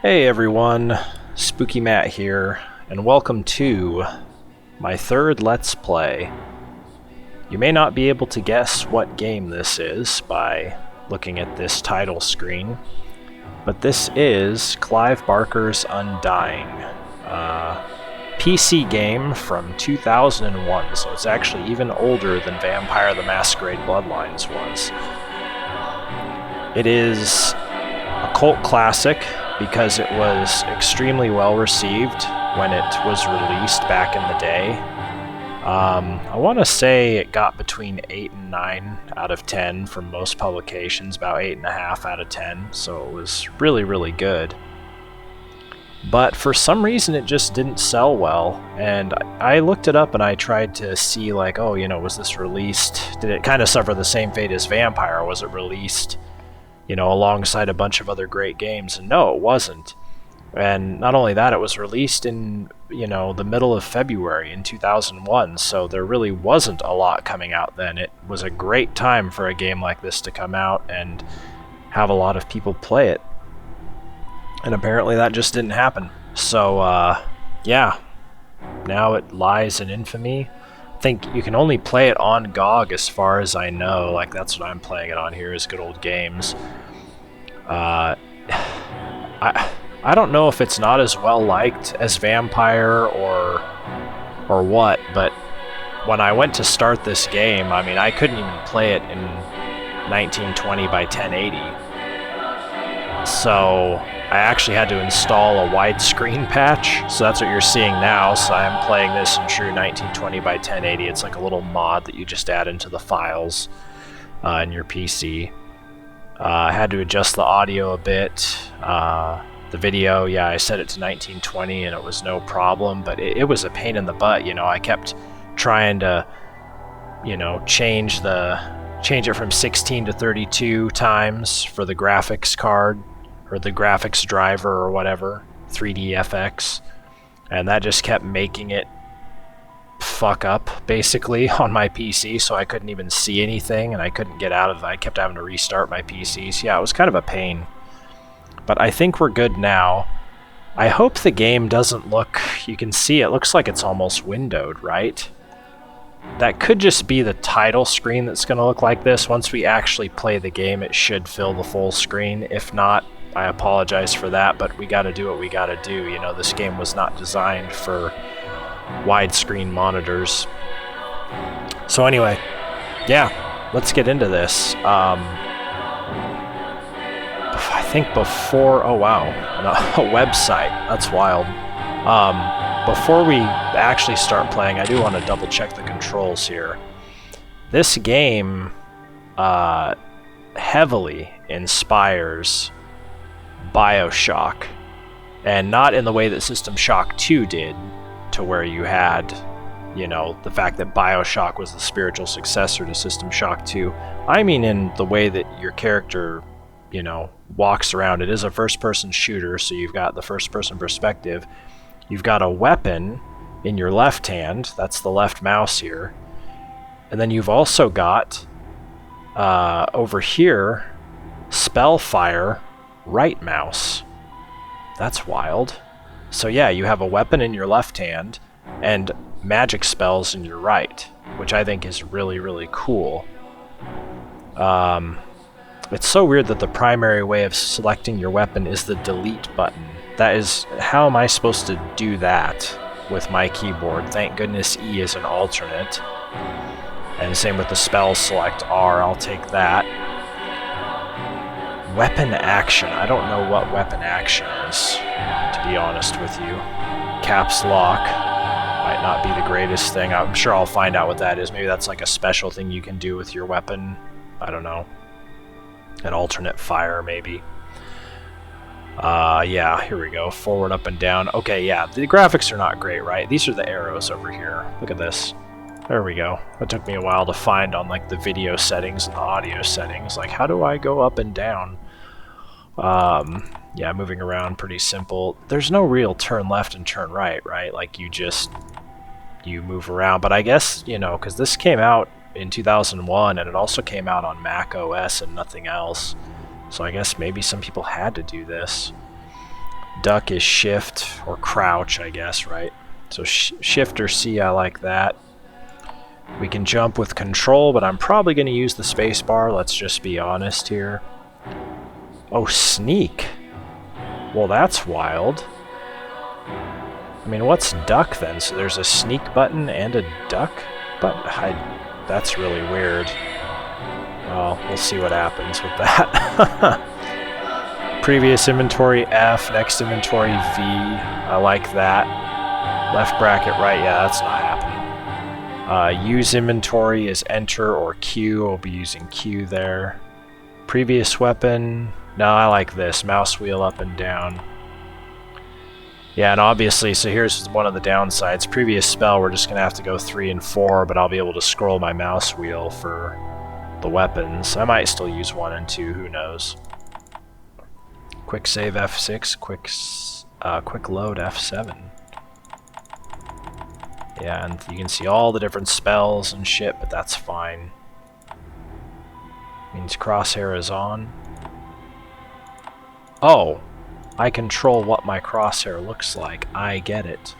Hey everyone, Spooky Matt here, and welcome to my third Let's Play. You may not be able to guess what game this is by looking at this title screen, but this is Clive Barker's Undying, a PC game from 2001, so it's actually even older than Vampire the Masquerade Bloodlines was. It is a cult classic because it was extremely well received when it was released back in the day. I want to say it got between 8 and 9 out of 10 from most publications, about 8.5 out of 10, so it was really, really good. But for some reason it just didn't sell well, and I looked it up and I tried to see like, oh, was this released? Did it kind of suffer the same fate as Vampire? Was it released alongside a bunch of other great games? And no, it wasn't. And not only that, it was released in, the middle of February in 2001, so there really wasn't a lot coming out then. It was a great time for a game like this to come out and have a lot of people play it. And apparently that just didn't happen. So, yeah, now it lies in infamy. I think you can only play it on GOG as far as I know. Like, that's what I'm playing it on here, is Good Old Games. I don't know if it's not as well liked as Vampire or what, but when I went to start this game, I couldn't even play it in 1920 by 1080. So I actually had to install a widescreen patch, so that's what you're seeing now. So I'm playing this in true 1920 by 1080. It's like a little mod that you just add into the files in your PC. I had to adjust the audio a bit. The video, yeah, I set it to 1920 and it was no problem, but it was a pain in the butt. I kept trying to, change it from 16 to 32 times for the graphics card or the graphics driver or whatever, 3DFX, and that just kept making it fuck up basically on my PC, so I couldn't even see anything and I couldn't get out of it. I kept having to restart my PC, so yeah, it was kind of a pain. But I think we're good now. I hope the game doesn't look... You can see it looks like it's almost windowed, right? That could just be the title screen that's going to look like this. Once we actually play the game, it should fill the full screen. If not, I apologize for that, but we got to do what we got to do. This game was not designed for widescreen monitors. So anyway, yeah, let's get into this. I think before... Oh, wow. A website. That's wild. Before we actually start playing, I do want to double check the controls here. This game heavily inspires BioShock. And not in the way that System Shock 2 did, to where you had, the fact that BioShock was the spiritual successor to System Shock 2. I mean in the way that your character... walks around. It is a first-person shooter, so you've got the first-person perspective. You've got a weapon in your left hand. That's the left mouse here. And then you've also got, over here, Spellfire right mouse. That's wild. So yeah, you have a weapon in your left hand and magic spells in your right, which I think is really, really cool. It's so weird that the primary way of selecting your weapon is the delete button. That is, how am I supposed to do that with my keyboard? Thank goodness E is an alternate. And same with the spell select R, I'll take that. Weapon action, I don't know what weapon action is, to be honest with you. Caps lock might not be the greatest thing. I'm sure I'll find out what that is. Maybe that's like a special thing you can do with your weapon. I don't know. An alternate fire, maybe. Yeah, here we go. Forward, up, and down. Okay, yeah, the graphics are not great, right? These are the arrows over here. Look at this. There we go. It took me a while to find on, like, the video settings and the audio settings. Like, how do I go up and down? Yeah, moving around, pretty simple. There's no real turn left and turn right, right? Like, you move around. But I guess, because this came out in 2001, and it also came out on Mac OS and nothing else. So I guess maybe some people had to do this. Duck is shift or crouch, I guess, right? So shift or C, I like that. We can jump with control, but I'm probably going to use the space bar. Let's just be honest here. Oh, sneak. Well, that's wild. I mean, what's duck then? So there's a sneak button and a duck button? That's really weird. Well, we'll see what happens with that. Previous inventory F, next inventory V. I like that. Left bracket right, yeah, that's not happening. Use inventory is enter or Q. I'll be using Q there. Previous weapon. No, I like this. Mouse wheel up and down. Yeah, and obviously, so here's one of the downsides. Previous spell, we're just going to have to go 3 and 4, but I'll be able to scroll my mouse wheel for the weapons. I might still use 1 and 2, who knows. Quick save F6, quick load F7. Yeah, and you can see all the different spells and shit, but that's fine. Means crosshair is on. Oh! I control what my crosshair looks like. I get it.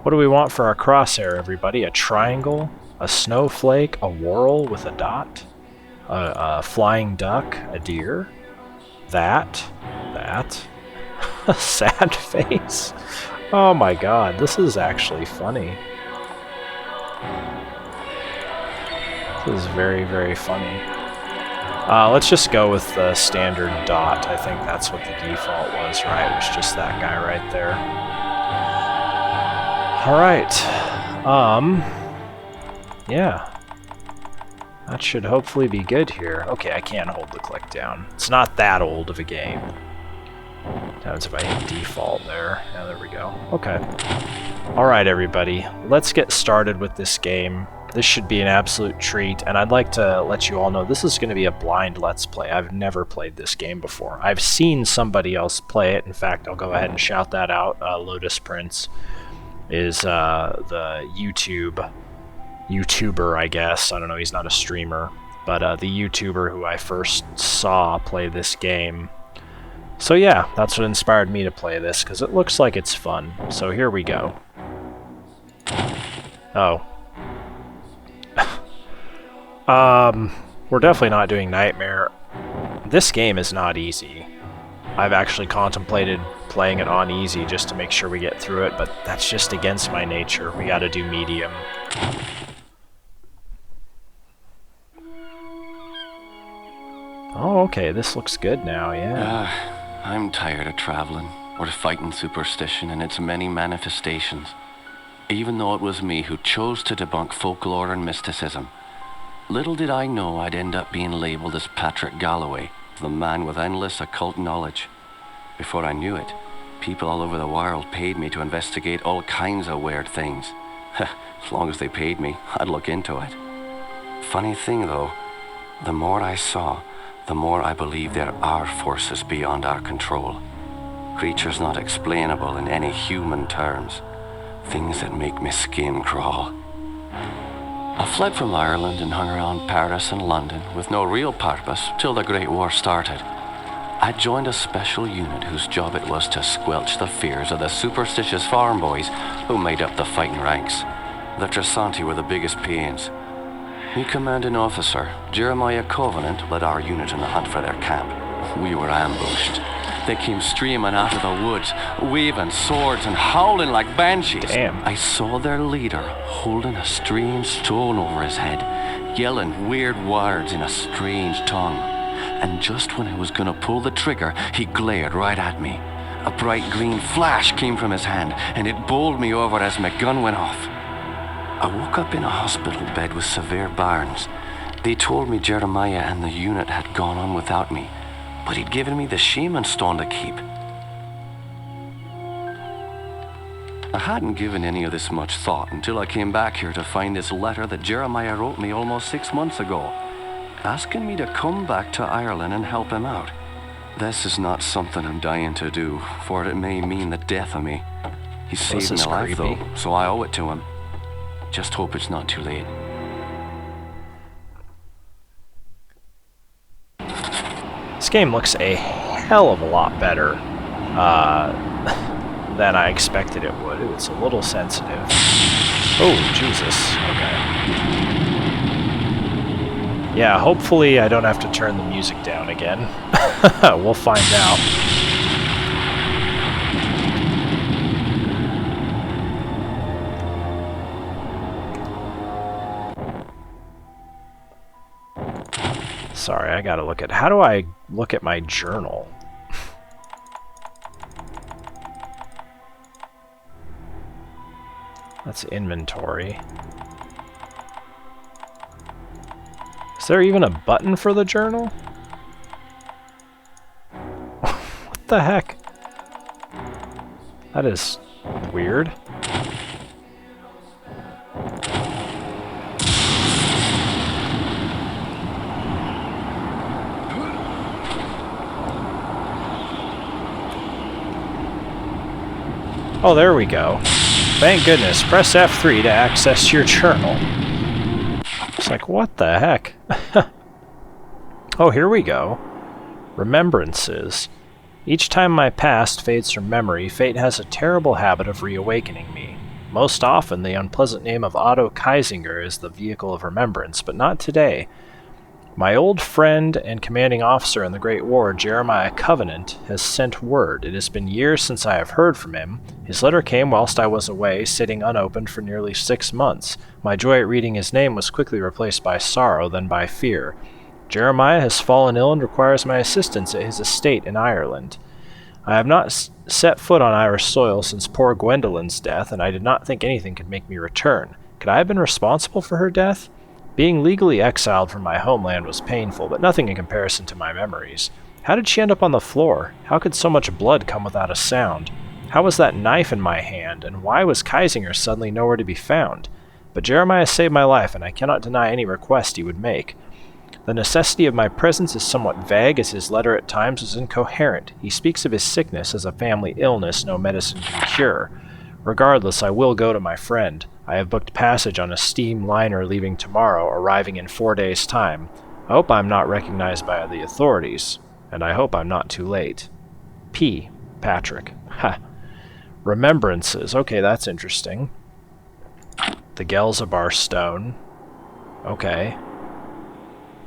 What do we want for our crosshair, everybody? A triangle? A snowflake? A whorl with a dot? A flying duck? A deer? That? A sad face? Oh my god, this is actually funny. This is very, very funny. Let's just go with the standard dot. I think that's what the default was, right? It was just that guy right there. Alright. Yeah. That should hopefully be good here. Okay, I can't hold the click down. It's not that old of a game. Depends if I hit default there. Yeah, there we go. Okay. Alright, everybody. Let's get started with this game. This should be an absolute treat, and I'd like to let you all know this is going to be a blind Let's Play. I've never played this game before. I've seen somebody else play it. In fact, I'll go ahead and shout that out. Lotus Prince is the YouTuber, I guess. I don't know, he's not a streamer, but the YouTuber who I first saw play this game. So yeah, that's what inspired me to play this, because it looks like it's fun. So here we go. Oh. We're definitely not doing Nightmare. This game is not easy. I've actually contemplated playing it on easy just to make sure we get through it, but that's just against my nature. We gotta do medium. Oh, okay, this looks good now, yeah. I'm tired of traveling, or fighting superstition and its many manifestations. Even though it was me who chose to debunk folklore and mysticism, little did I know I'd end up being labelled as Patrick Galloway, the man with endless occult knowledge. Before I knew it, people all over the world paid me to investigate all kinds of weird things. As long as they paid me, I'd look into it. Funny thing though, the more I saw, the more I believe there are forces beyond our control. Creatures not explainable in any human terms. Things that make me skin crawl. I fled from Ireland and hung around Paris and London with no real purpose till the Great War started. I joined a special unit whose job it was to squelch the fears of the superstitious farm boys who made up the fighting ranks. The Tresanti were the biggest pains. New commanding officer, Jeremiah Covenant, led our unit in the hunt for their camp. We were ambushed. They came streaming out of the woods, waving swords and howling like banshees. Damn. I saw their leader holding a strange stone over his head, yelling weird words in a strange tongue. And just when I was gonna pull the trigger, he glared right at me. A bright green flash came from his hand, and it bowled me over as my gun went off. I woke up in a hospital bed with severe burns. They told me Jeremiah and the unit had gone on without me, but he'd given me the shaman stone to keep. I hadn't given any of this much thought until I came back here to find this letter that Jeremiah wrote me almost 6 months ago, asking me to come back to Ireland and help him out. This is not something I'm dying to do, for it may mean the death of me. He saved my life though, so I owe it to him. Just hope it's not too late. This game looks a hell of a lot better than I expected it would. It's a little sensitive. Oh, Jesus. Okay. Yeah, hopefully I don't have to turn the music down again. We'll find out. Sorry, I gotta look at... How do I look at my journal? That's inventory. Is there even a button for the journal? What the heck? That is weird. Oh, there we go. Thank goodness. Press F3 to access your journal. It's like, what the heck? Oh, here we go. Remembrances. Each time my past fades from memory, fate has a terrible habit of reawakening me. Most often, the unpleasant name of Otto Kaisinger is the vehicle of remembrance, but not today. My old friend and commanding officer in the Great War, Jeremiah Covenant, has sent word. It has been years since I have heard from him. His letter came whilst I was away, sitting unopened for nearly 6 months. My joy at reading his name was quickly replaced by sorrow, then by fear. Jeremiah has fallen ill and requires my assistance at his estate in Ireland. I have not set foot on Irish soil since poor Gwendolyn's death, and I did not think anything could make me return. Could I have been responsible for her death? Being legally exiled from my homeland was painful, but nothing in comparison to my memories. How did she end up on the floor? How could so much blood come without a sound? How was that knife in my hand, and why was Kaisinger suddenly nowhere to be found? But Jeremiah saved my life, and I cannot deny any request he would make. The necessity of my presence is somewhat vague, as his letter at times is incoherent. He speaks of his sickness as a family illness no medicine can cure. Regardless, I will go to my friend. I have booked passage on a steam liner leaving tomorrow, arriving in 4 days' time. I hope I'm not recognized by the authorities, and I hope I'm not too late. P. Patrick. Ha. Remembrances. Okay, that's interesting. The Gelzabar Stone. Okay.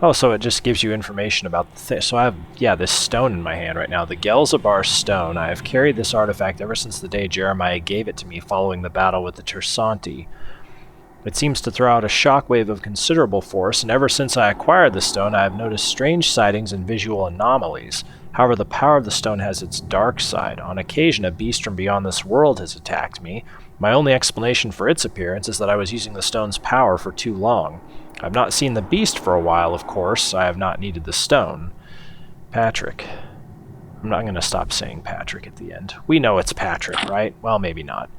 Oh, so it just gives you information about the thing. So I have, this stone in my hand right now. The Gelzabar Stone. I have carried this artifact ever since the day Jeremiah gave it to me following the battle with the Tersanti. It seems to throw out a shockwave of considerable force, and ever since I acquired the stone, I have noticed strange sightings and visual anomalies. However, the power of the stone has its dark side. On occasion, a beast from beyond this world has attacked me. My only explanation for its appearance is that I was using the stone's power for too long. I've not seen the beast for a while, of course. I have not needed the stone. Patrick. I'm not going to stop saying Patrick at the end. We know it's Patrick, right? Well, maybe not.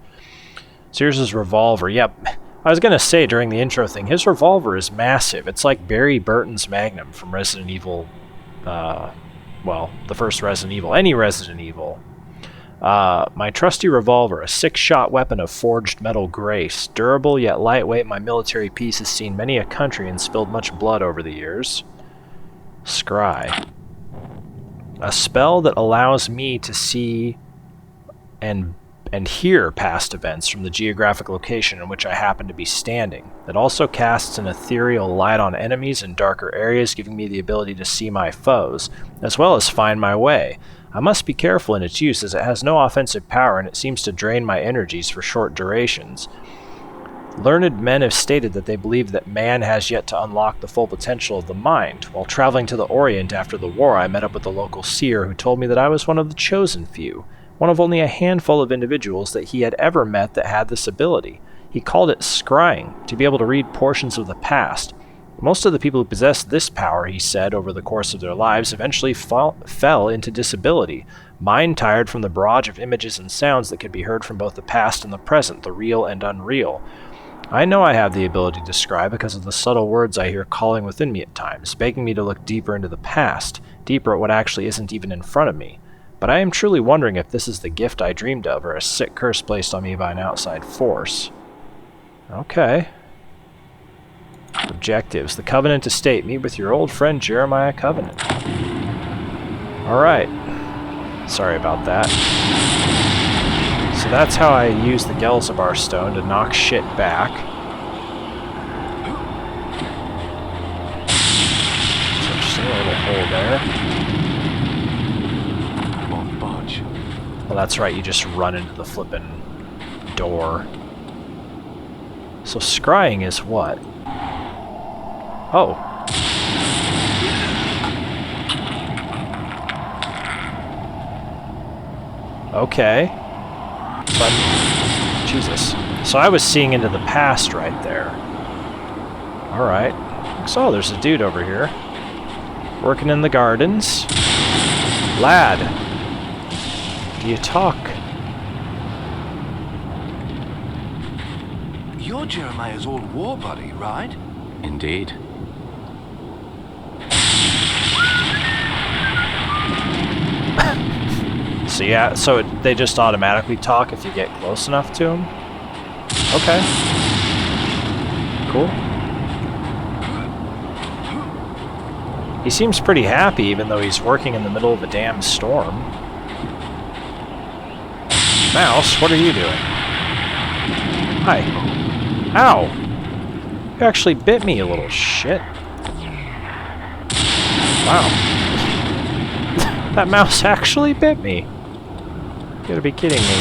So here's his revolver. Yep. I was going to say during the intro thing, his revolver is massive. It's like Barry Burton's Magnum from Resident Evil, the first Resident Evil. Any Resident Evil. My trusty revolver, a 6-shot weapon of forged metal grace. Durable yet lightweight, my military piece has seen many a country and spilled much blood over the years. Scry. A spell that allows me to see and hear past events from the geographic location in which I happen to be standing. It also casts an ethereal light on enemies in darker areas, giving me the ability to see my foes, as well as find my way. I must be careful in its use, as it has no offensive power and it seems to drain my energies for short durations. Learned men have stated that they believe that man has yet to unlock the full potential of the mind. While traveling to the Orient after the war, I met up with a local seer who told me that I was one of the chosen few, one of only a handful of individuals that he had ever met that had this ability. He called it scrying, to be able to read portions of the past. Most of the people who possess this power, he said, over the course of their lives, eventually fell into disability, mind-tired from the barrage of images and sounds that could be heard from both the past and the present, the real and unreal. I know I have the ability to scry because of the subtle words I hear calling within me at times, begging me to look deeper into the past, deeper at what actually isn't even in front of me. But I am truly wondering if this is the gift I dreamed of, or a sick curse placed on me by an outside force. Okay. Objectives. The Covenant Estate. Meet with your old friend Jeremiah Covenant. Alright. Sorry about that. So that's how I use the Gelzabar stone to knock shit back. So just a little hole there. Won't budge. Well, that's right, you just run into the flippin' door. So scrying is what? Oh. Okay. But, Jesus. So I was seeing into the past right there. Alright. So there's a dude over here. Working in the gardens. Lad. Do you talk? You're Jeremiah's old war buddy, right? Indeed. So yeah, so they just automatically talk if you get close enough to them? Okay. Cool. He seems pretty happy even though he's working in the middle of a damn storm. Mouse, what are you doing? Hi. Ow! You actually bit me, you little shit. Wow. That mouse actually bit me. You gotta be kidding me.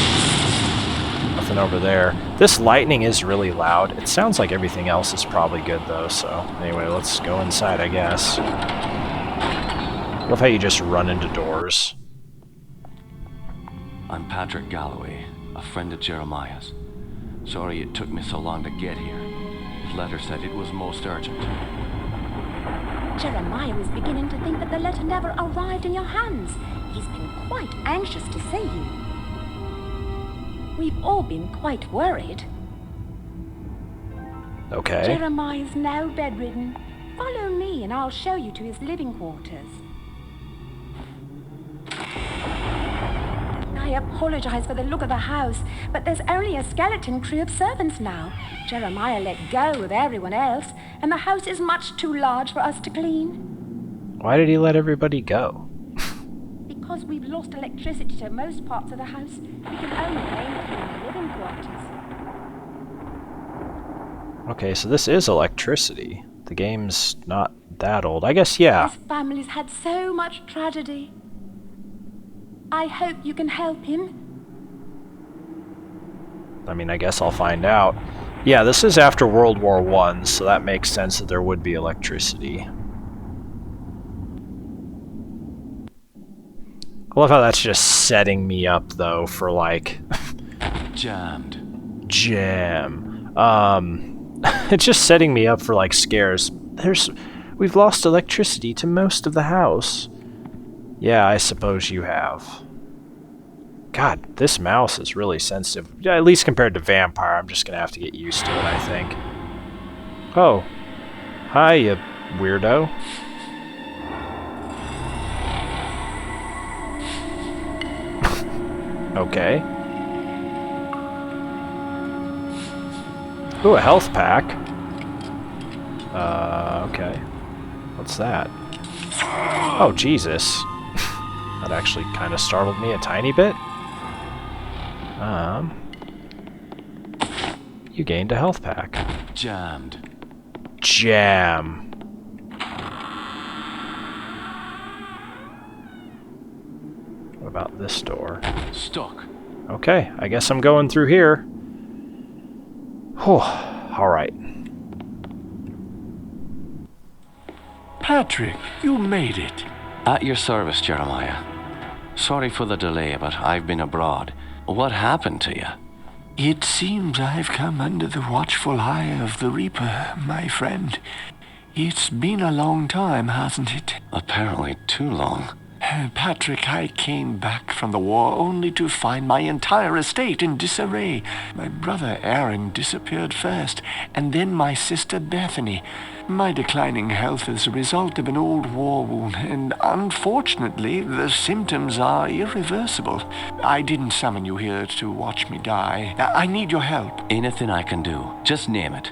Nothing over there. This lightning is really loud. It sounds like everything else is probably good though, so anyway, let's go inside, I guess. Love how you just run into doors. I'm Patrick Galloway, a friend of Jeremiah's. Sorry it took me so long to get here. His letter said it was most urgent. Jeremiah is beginning to think that the letter never arrived in your hands. He's been quite anxious to see you. We've all been quite worried. Okay. Jeremiah's now bedridden. Follow me and I'll show you to his living quarters. I apologize for the look of the house, but there's only a skeleton crew of servants now. Jeremiah let go of everyone else, and the house is much too large for us to clean. Why did he let everybody go? Because we've lost electricity to most parts of the house, we can only maintain the living quarters. Okay, so this is electricity. The game's not that old. I guess, yeah. This family's had so much tragedy. I hope you can help him. I mean, I guess I'll find out. Yeah, this is after World War I, so that makes sense that there would be electricity. I love how that's just setting me up, though, for, like... Jammed. Jam. It's just setting me up for, like, scares. We've lost electricity to most of the house. Yeah, I suppose you have. God, this mouse is really sensitive. Yeah, at least compared to Vampire, I'm just gonna have to get used to it, I think. Oh. Hi, you weirdo. Okay. Ooh, a health pack. Okay. What's that? Oh, Jesus. That actually kind of startled me a tiny bit. You gained a health pack. Jammed. Jam. What about this door? Stuck. Okay, I guess I'm going through here. Whew. Alright. Patrick, you made it. At your service, Jeremiah. Sorry for the delay, but I've been abroad. What happened to you? It seems I've come under the watchful eye of the Reaper, my friend. It's been a long time, hasn't it? Apparently too long. Patrick, I came back from the war only to find my entire estate in disarray. My brother Aaron disappeared first, and then my sister Bethany. My declining health is a result of an old war wound, and unfortunately, the symptoms are irreversible. I didn't summon you here to watch me die. I need your help. Anything I can do. Just name it.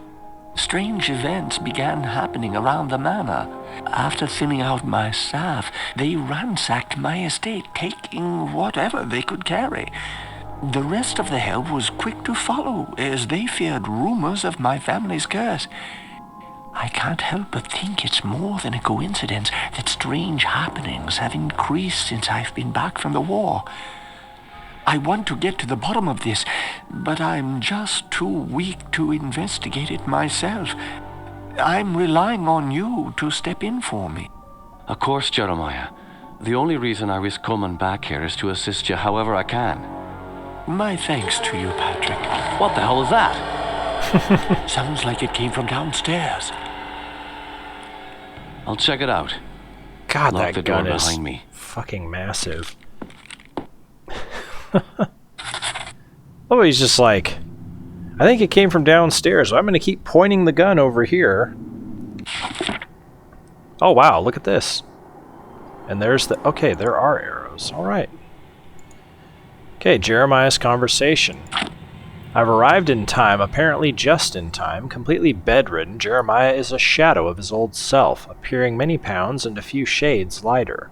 Strange events began happening around the manor. After thinning out my staff, they ransacked my estate, taking whatever they could carry. The rest of the help was quick to follow, as they feared rumors of my family's curse. I can't help but think it's more than a coincidence that strange happenings have increased since I've been back from the war. I want to get to the bottom of this, but I'm just too weak to investigate it myself. I'm relying on you to step in for me. Of course, Jeremiah. The only reason I risk coming back here is to assist you however I can. My thanks to you, Patrick. What the hell is that? Sounds like it came from downstairs. I'll check it out. God, Lock the that door gun is behind me. fucking massive. Oh, he's just like, I think it came from downstairs. So I'm going to keep pointing the gun over here. Oh, wow, look at this. And there's the... Okay, there are arrows. All right. Okay, Jeremiah's conversation. I've arrived in time, apparently just in time. Completely bedridden, Jeremiah is a shadow of his old self, appearing many pounds and a few shades lighter.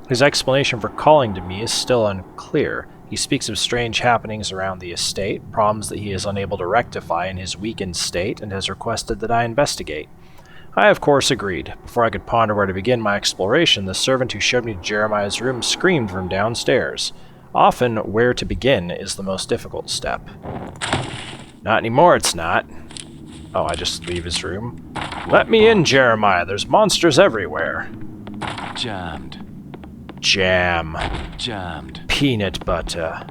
His explanation for calling to me is still unclear. He speaks of strange happenings around the estate, problems that he is unable to rectify in his weakened state, and has requested that I investigate. I, of course, agreed. Before I could ponder where to begin my exploration, the servant who showed me to Jeremiah's room screamed from downstairs. Often, where to begin is the most difficult step. Not anymore, it's not. Oh, I just leave his room? Let me in, Jeremiah. There's monsters everywhere. Jammed. Jam. Jammed. Peanut butter.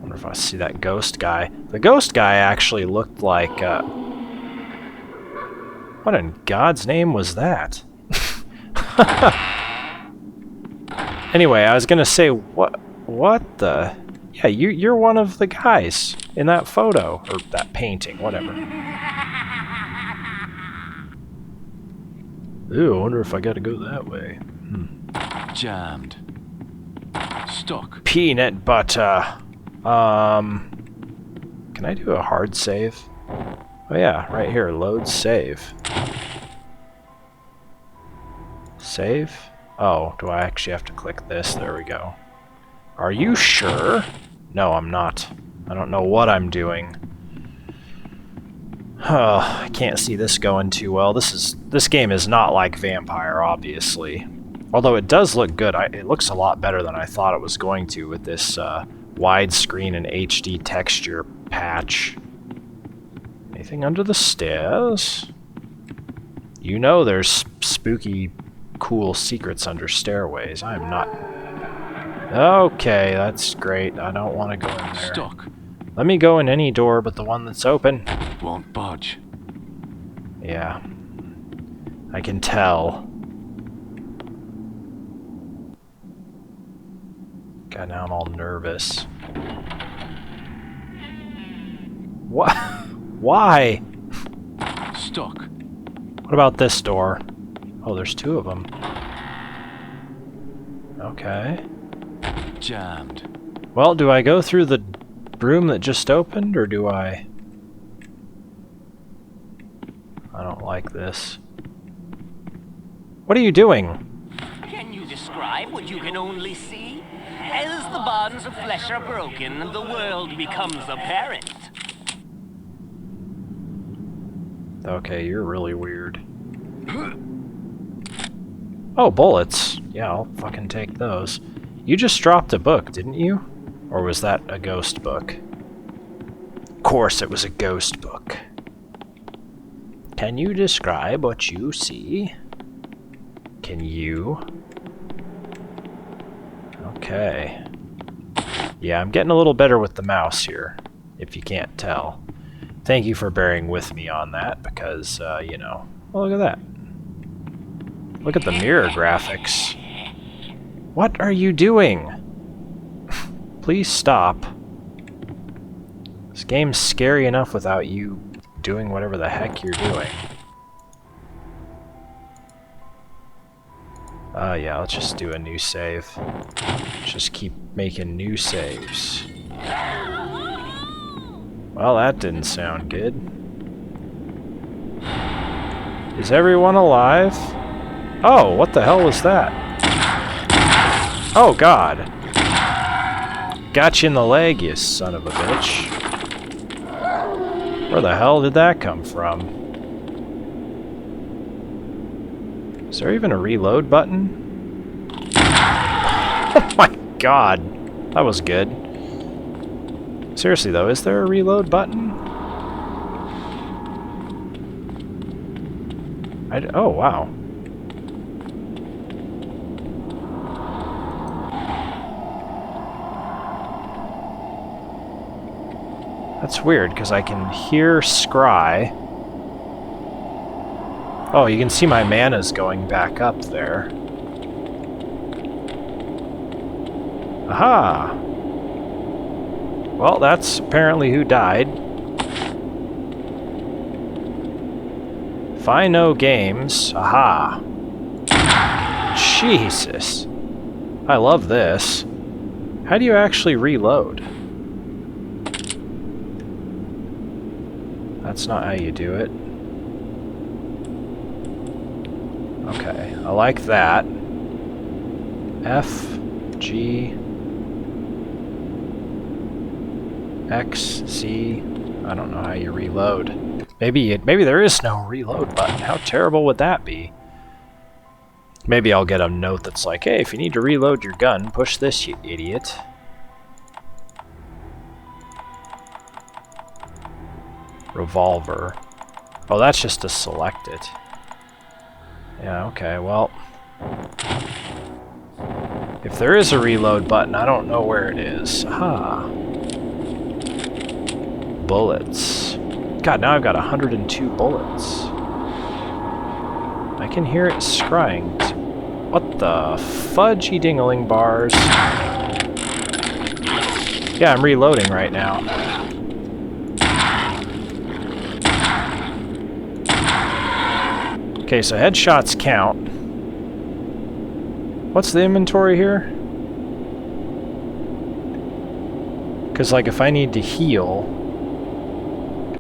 Wonder if I see that ghost guy. The ghost guy actually looked like, what in God's name was that? Anyway, I was gonna say, what the... Yeah, you're one of the guys in that photo, or that painting, whatever. Ooh, I wonder if I gotta go that way. Jammed. Stuck. Peanut butter. Can I do a hard save? Oh yeah, right here, load save. Save? Oh, do I actually have to click this? There we go. Are you sure? No, I'm not. I don't know what I'm doing. Oh, I can't see this going too well. This game is not like Vampire, obviously. Although it does look good. It looks a lot better than I thought it was going to with this widescreen and HD texture patch. Anything under the stairs? You know there's spooky, cool secrets under stairways. I'm not... Okay, that's great. I don't want to go in there. Stuck. Let me go in any door but the one that's open. Won't budge. Yeah. I can tell. God, now I'm all nervous. What? Why? Stuck. What about this door? Oh, there's two of them. Okay. Jammed. Well, do I go through the room that just opened, or do I... I don't like this. What are you doing? Can you describe what you can only see? As the bonds of flesh are broken, the world becomes apparent. Okay, you're really weird. Oh, bullets. Yeah, I'll fucking take those. You just dropped a book, didn't you? Or was that a ghost book? Of course it was a ghost book. Can you describe what you see? Can you? Okay. Yeah, I'm getting a little better with the mouse here, if you can't tell. Thank you for bearing with me on that, because, you know... Oh, look at that. Look at the mirror graphics. What are you doing? Please stop. This game's scary enough without you doing whatever the heck you're doing. Yeah, let's just do a new save. Just keep making new saves. Well, that didn't sound good. Is everyone alive? Oh, what the hell was that? Oh, God. Got you in the leg, you son of a bitch. Where the hell did that come from? Is there even a reload button? Oh my God. That was good. Seriously though, is there a reload button? Oh, wow. That's weird, because I can hear Scry. Oh, you can see my mana's going back up there. Aha! Well, that's apparently who died. If I know games, aha. Jesus. I love this. How do you actually reload? That's not how you do it. Okay, I like that. F, G, X, C. I don't know how you reload. Maybe there is no reload button. How terrible would that be? Maybe I'll get a note that's like, hey, if you need to reload your gun, push this, you idiot. Revolver. Oh, that's just to select it. Yeah, okay, well. If there is a reload button, I don't know where it is. Aha. Bullets. God, now I've got 102 bullets. I can hear it scrying. What the fudgy dingling bars? Yeah, I'm reloading right now. Okay, so headshots count. What's the inventory here? Because, like, if I need to heal,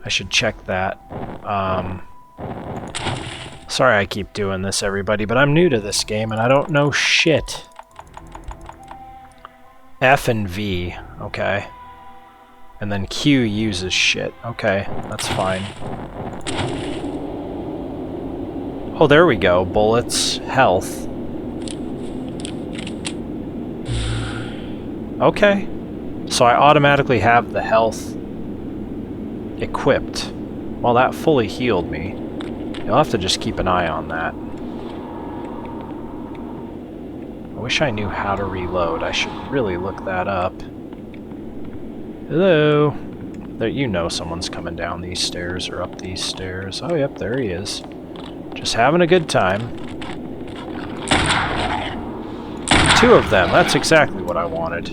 I should check that. Sorry I keep doing this, everybody, but I'm new to this game and I don't know shit. F and V, okay. And then Q uses shit. Okay, that's fine. Oh, there we go. Bullets, health. Okay. So I automatically have the health equipped. Well, that fully healed me. You'll have to just keep an eye on that. I wish I knew how to reload. I should really look that up. Hello? There, you know someone's coming down these stairs or up these stairs. Oh, yep, there he is. Just having a good time. 2 of them. That's exactly what I wanted.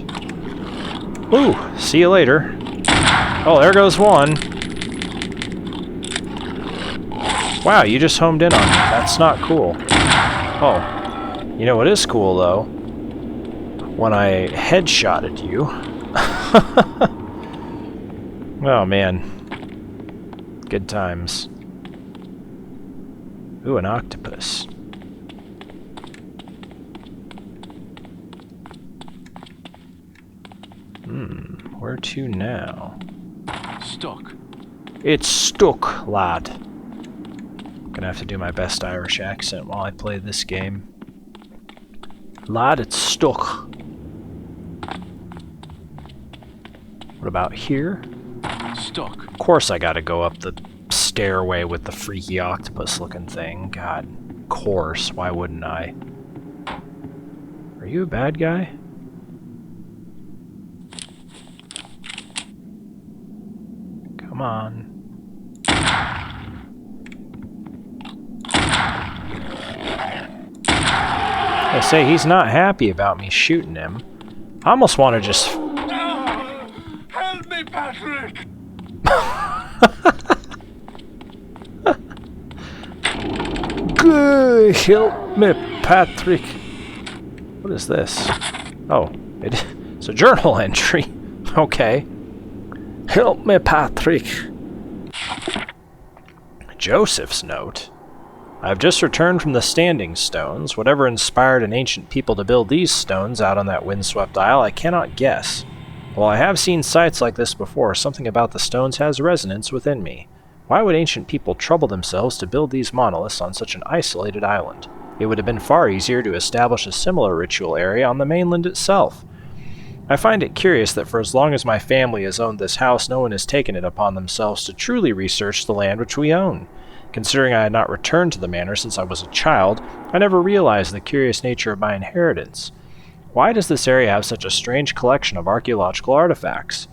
Ooh, see you later. Oh, there goes one. Wow, you just homed in on me. That's not cool. Oh, you know what is cool, though? When I headshotted you. Oh, man. Good times. Ooh, an octopus. Where to now? Stuck. It's stuck, lad. Gonna have to do my best Irish accent while I play this game. Lad, it's stuck. What about here? Stuck. Of course I gotta go up the stairway with the freaky octopus looking thing. God, of course, why wouldn't I? Are you a bad guy? Come on. I say he's not happy about me shooting him. I almost want to just... Help me, Patrick! Good, help me, Patrick. What is this? Oh, it's a journal entry. Okay. Help me, Patrick. Joseph's note. I've just returned from the Standing Stones. Whatever inspired an ancient people to build these stones out on that windswept isle, I cannot guess. While I have seen sights like this before, something about the stones has resonance within me. Why would ancient people trouble themselves to build these monoliths on such an isolated island? It would have been far easier to establish a similar ritual area on the mainland itself. I find it curious that for as long as my family has owned this house, no one has taken it upon themselves to truly research the land which we own. Considering I had not returned to the manor since I was a child, I never realized the curious nature of my inheritance. Why does this area have such a strange collection of archaeological artifacts?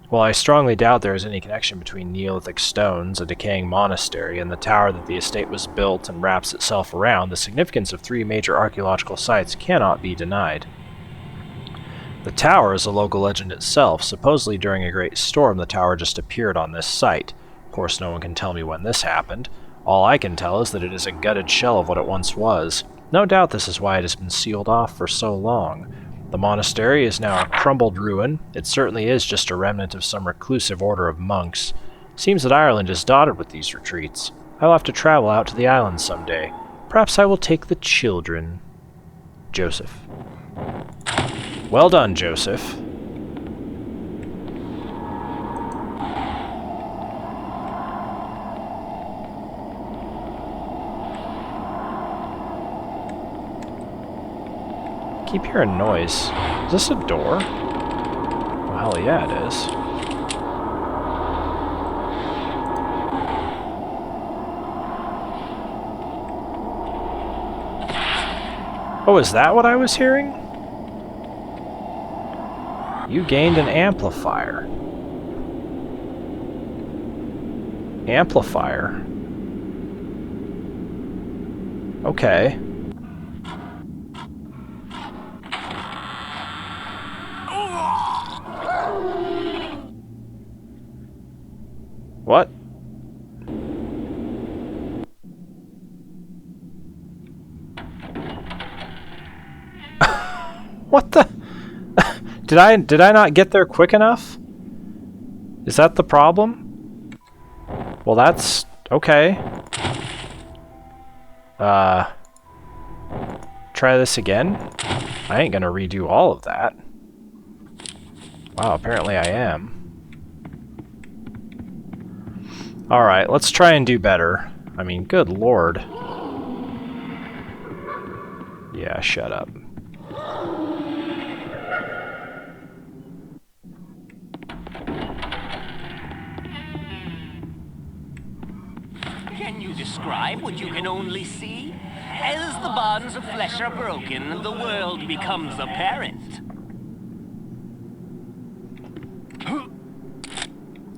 While I strongly doubt there is any connection between Neolithic stones, a decaying monastery, and the tower that the estate was built and wraps itself around, the significance of 3 major archaeological sites cannot be denied. The tower is a local legend itself. Supposedly during a great storm, the tower just appeared on this site. Of course, no one can tell me when this happened. All I can tell is that it is a gutted shell of what it once was. No doubt this is why it has been sealed off for so long. The monastery is now a crumbled ruin. It certainly is just a remnant of some reclusive order of monks. Seems that Ireland is dotted with these retreats. I'll have to travel out to the island someday. Perhaps I will take the children. Joseph. Well done, Joseph. Keep hearing noise. Is this a door? Well, hell yeah, it is. Oh, is that what I was hearing? You gained an amplifier. Amplifier. Okay. What? What the? Did I not get there quick enough? Is that the problem? Well, that's okay. Try this again. I ain't gonna redo all of that. Wow, apparently I am. Alright, let's try and do better. I mean, good lord. Yeah, shut up. Can you describe what you can only see? As the bonds of flesh are broken, the world becomes apparent.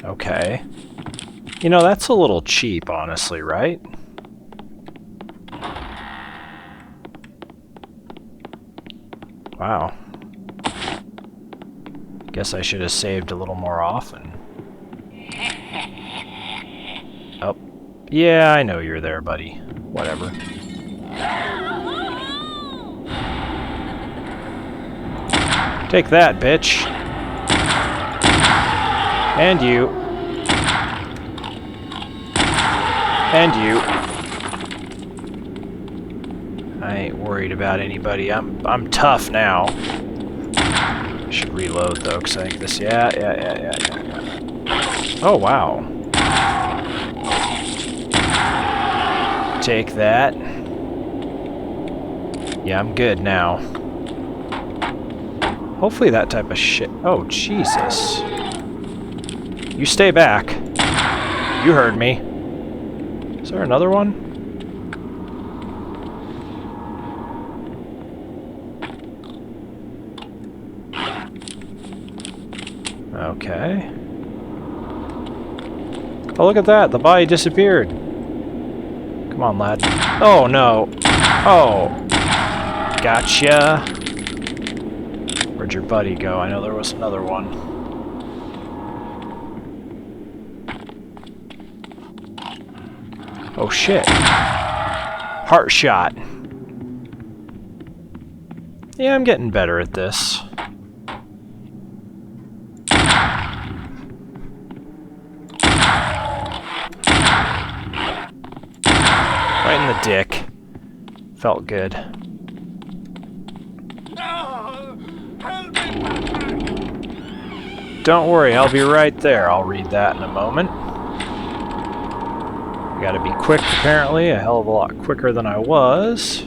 Okay. You know, that's a little cheap, honestly, right? Wow. Guess I should have saved a little more often. Oh. Yeah, I know you're there, buddy. Whatever. Take that, bitch. And you. And you. I ain't worried about anybody. I'm tough now. I should reload though, because I think this. Yeah. Oh wow. Take that. Yeah, I'm good now. Hopefully that type of shit. Oh Jesus. You stay back. You heard me. Is there another one? Okay. Oh, look at that. The body disappeared. Come on, lad. Oh, no. Oh. Gotcha. Where'd your buddy go? I know there was another one. Oh shit. Heart shot. Yeah, I'm getting better at this. dick. Felt good. Don't worry, I'll be right there. I'll read that in a moment. Gotta be quick, apparently. A hell of a lot quicker than I was.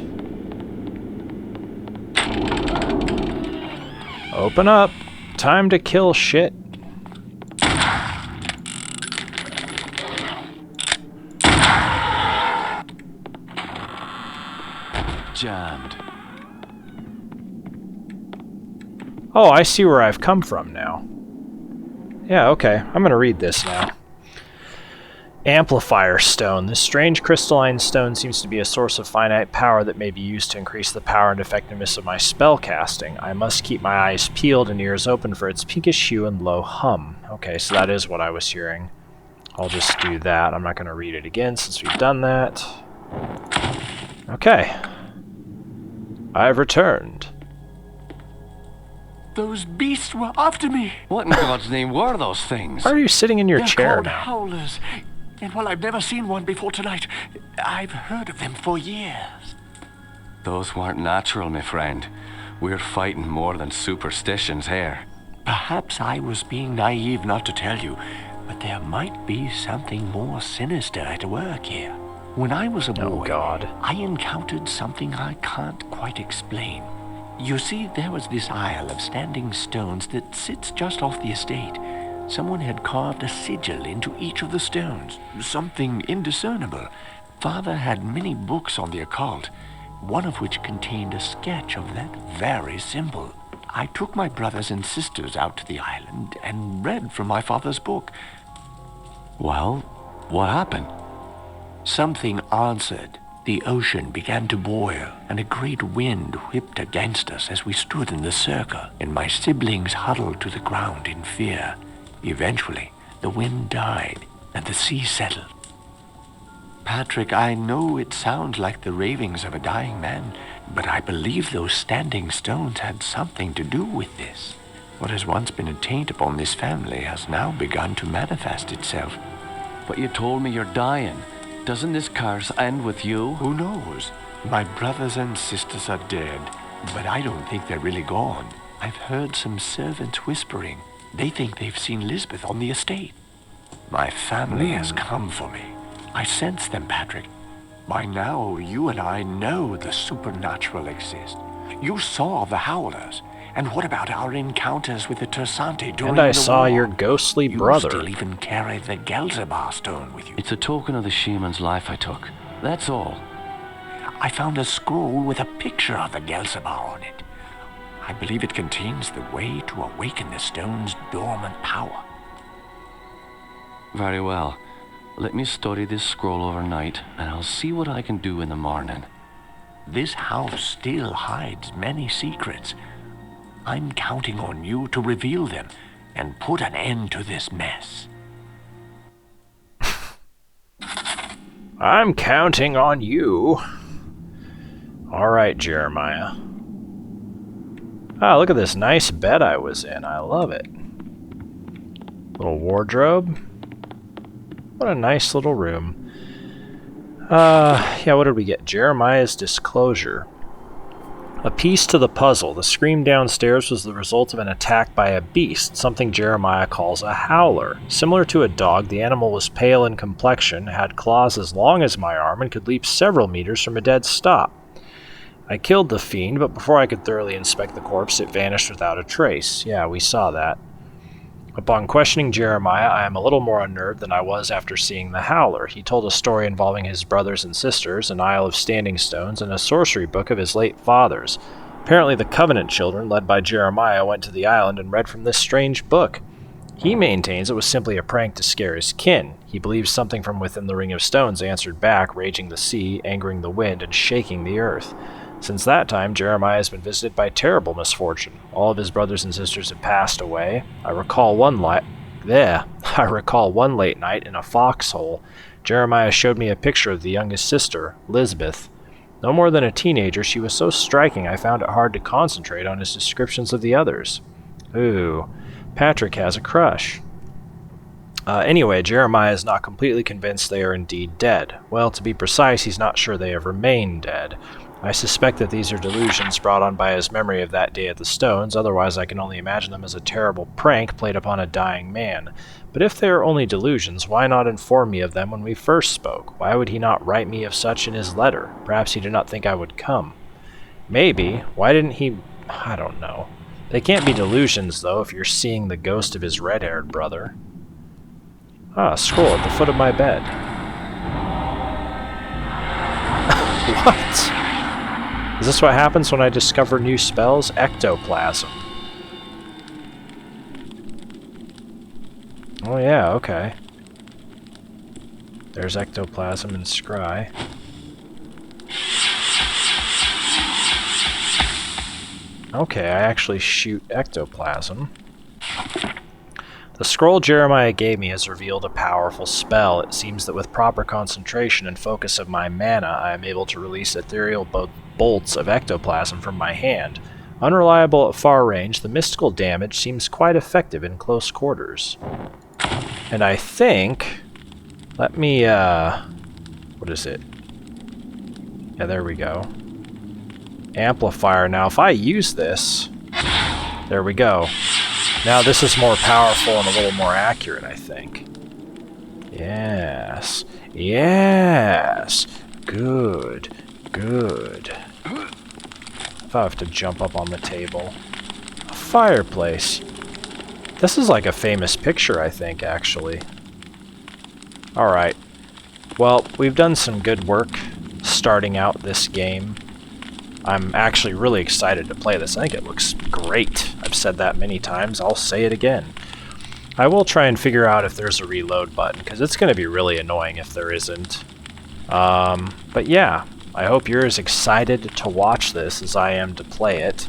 Open up. Time to kill shit. Jammed. Oh, I see where I've come from now. Yeah, okay. I'm gonna read this now. Amplifier Stone. This strange crystalline stone seems to be a source of finite power that may be used to increase the power and effectiveness of my spell casting. I must keep my eyes peeled and ears open for its pinkish hue and low hum. Okay, so that is what I was hearing. I'll just do that. I'm not going to read it again since we've done that. Okay. I've returned. Those beasts were after me. What in God's name were those things? Why are you sitting in your They're chair called now? howlers. And while I've never seen one before tonight, I've heard of them for years. Those weren't natural, my friend. We're fighting more than superstitions here. Perhaps I was being naive not to tell you, but there might be something more sinister at work here. When I was a boy, Oh, God. I encountered something I can't quite explain. You see, there was this isle of standing stones that sits just off the estate. Someone had carved a sigil into each of the stones, something indiscernible. Father had many books on the occult, one of which contained a sketch of that very symbol. I took my brothers and sisters out to the island and read from my father's book. Well, what happened? Something answered. The ocean began to boil, and a great wind whipped against us as we stood in the circle, and my siblings huddled to the ground in fear. Eventually, the wind died, and the sea settled. Patrick, I know it sounds like the ravings of a dying man, but I believe those standing stones had something to do with this. What has once been a taint upon this family has now begun to manifest itself. But you told me you're dying. Doesn't this curse end with you? Who knows? My brothers and sisters are dead, but I don't think they're really gone. I've heard some servants whispering. They think they've seen Lisbeth on the estate. My family has come for me. I sense them, Patrick. By now, you and I know the supernatural exists. You saw the howlers. And what about our encounters with the Tersante during the war? And I saw your ghostly brother. You still even carry the Gelzebar stone with you. It's a token of the shaman's life I took. That's all. I found a scroll with a picture of the Gelzebar on it. I believe it contains the way to awaken the stone's dormant power. Very well. Let me study this scroll overnight, and I'll see what I can do in the morning. This house still hides many secrets. I'm counting on you to reveal them and put an end to this mess. I'm counting on you. All right, Jeremiah. Ah, look at this nice bed I was in. I love it. Little wardrobe. What a nice little room. Yeah, what did we get? Jeremiah's disclosure. A piece to the puzzle. The scream downstairs was the result of an attack by a beast, something Jeremiah calls a howler. Similar to a dog, the animal was pale in complexion, had claws as long as my arm, and could leap several meters from a dead stop. I killed the fiend, but before I could thoroughly inspect the corpse, it vanished without a trace. Yeah, we saw that. Upon questioning Jeremiah, I am a little more unnerved than I was after seeing the howler. He told a story involving his brothers and sisters, an Isle of Standing Stones, and a sorcery book of his late father's. Apparently the Covenant children, led by Jeremiah, went to the island and read from this strange book. He maintains it was simply a prank to scare his kin. He believes something from within the Ring of Stones answered back, raging the sea, angering the wind, and shaking the earth. Since that time, Jeremiah has been visited by terrible misfortune. All of his brothers and sisters have passed away. I recall one late night in a foxhole. Jeremiah showed me a picture of the youngest sister, Lisbeth. No more than a teenager, she was so striking I found it hard to concentrate on his descriptions of the others. Ooh, Patrick has a crush. Anyway, Jeremiah is not completely convinced they are indeed dead. Well, to be precise, he's not sure they have remained dead. I suspect that these are delusions brought on by his memory of that day at the Stones, otherwise I can only imagine them as a terrible prank played upon a dying man. But if they are only delusions, why not inform me of them when we first spoke? Why would he not write me of such in his letter? Perhaps he did not think I would come. Maybe. Why didn't he... I don't know. They can't be delusions, though, if you're seeing the ghost of his red-haired brother. Ah, a scroll at the foot of my bed. What? Is this what happens when I discover new spells? Ectoplasm. Oh yeah, okay. There's ectoplasm and scry. Okay, I actually shoot ectoplasm. The scroll Jeremiah gave me has revealed a powerful spell. It seems that with proper concentration and focus of my mana, I am able to release ethereal bolts of ectoplasm from my hand. Unreliable at far range, the mystical damage seems quite effective in close quarters. And I think... Let me, what is it? Yeah, there we go. Amplifier. Now, if I use this... There we go. Now this is more powerful and a little more accurate, I think. Yes. Yes! Good. Good. If I have to jump up on the table. A fireplace. This is like a famous picture, I think, actually. Alright. Well, we've done some good work starting out this game. I'm actually really excited to play this. I think it looks great. I've said that many times. I'll say it again. I will try and figure out if there's a reload button, because it's going to be really annoying if there isn't. But yeah, I hope you're as excited to watch this as I am to play it.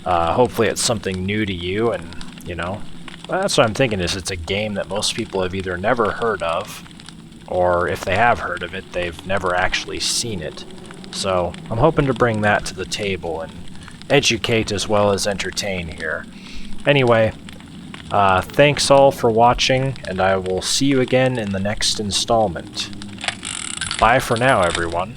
Hopefully it's something new to you, and, you know, that's what I'm thinking is it's a game that most people have either never heard of, or if they have heard of it, they've never actually seen it. So I'm hoping to bring that to the table and educate as well as entertain here. Anyway, thanks all for watching, and I will see you again in the next installment. Bye for now, everyone.